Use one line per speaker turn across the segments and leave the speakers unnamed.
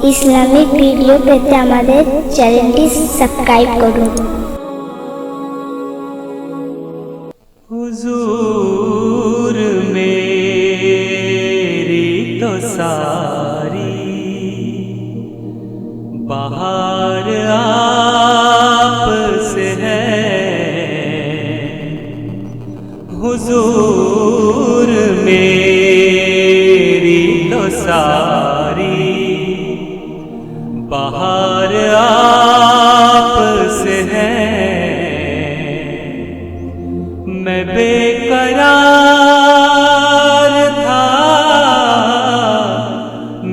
Islamic video পেতে আমাদের চ্যানেলটি সাবস্ক্রাইব করুন।
हुजूर मेरी तो सारी बहार आप से है, हुजूर मेरी तो सारी बहार आप से है। मैं बेकरार था,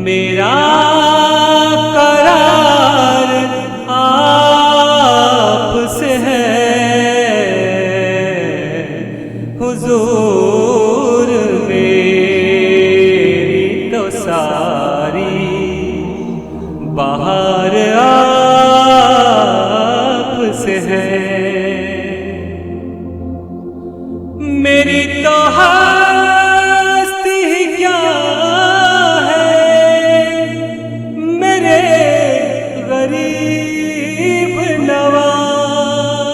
मेरा करार आप से है, हुजूर मेरी तो सारी बहार आप से है। मेरी तो हस्ती क्या है, मेरे गरीब नवाज।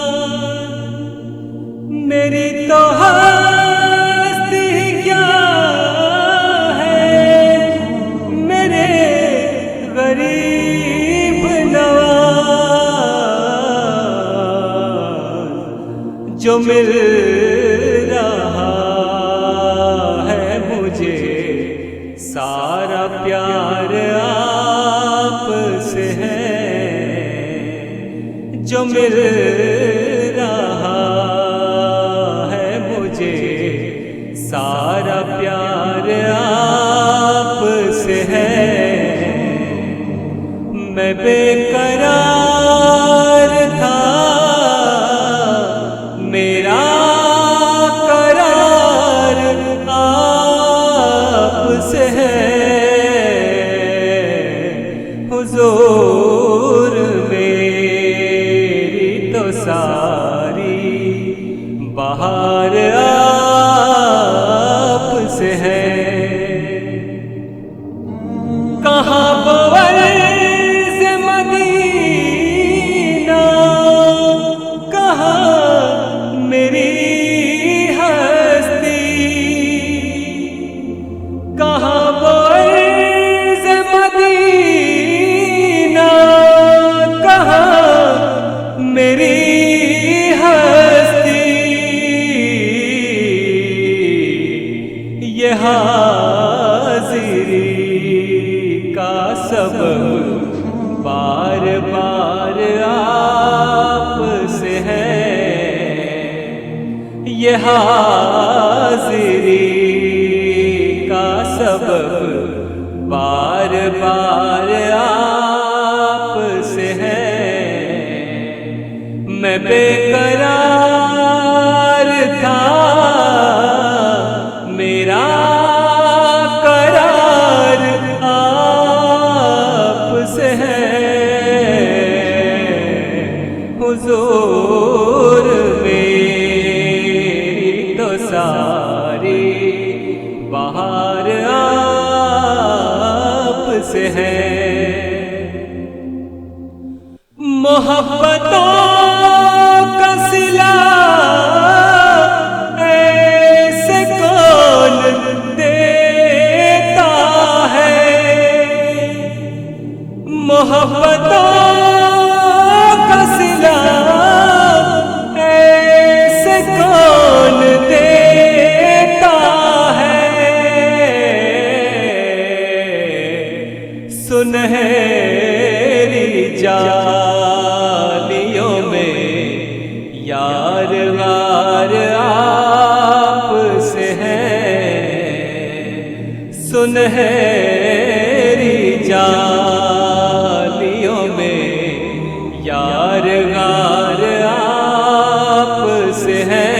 मेरी तो हस्ती क्या है, मेरे गरीब नवाज। जो मिल सारा प्यार आप से है, जो मिल रहा है मुझे सारा प्यार आप से है। मैं बेकरार था, मेरा हुजूर मेरी तो सारी बहार आप से है। कहाँ बवर्ज़ मदीना, कहाँ मेरी हस्ती, कहाँ मेरी हस्ती। ये हाज़िरी का सबब बार बार आप से है, ये हाज़िरी का सबब बार बार आप से है। मैं बेकरार था, मेरा करार आप से है, हुजूर मेरी तो सारी बहार आप से है। मोहब्बतों का सिला ऐसे कौन देता है, मोहब्बतों का सिला ऐसे कौन देता है। सुनहरी जालियों में यार गार आप से है, सुनहरी जालियों में यार गार आप से है।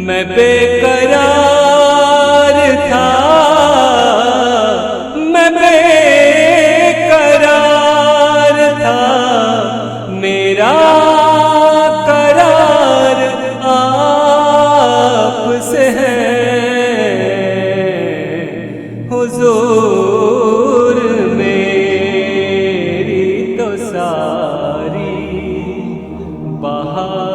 मैं बेकरार था, मैं बेकरार था, मेरा करार आप से है, सारी बहार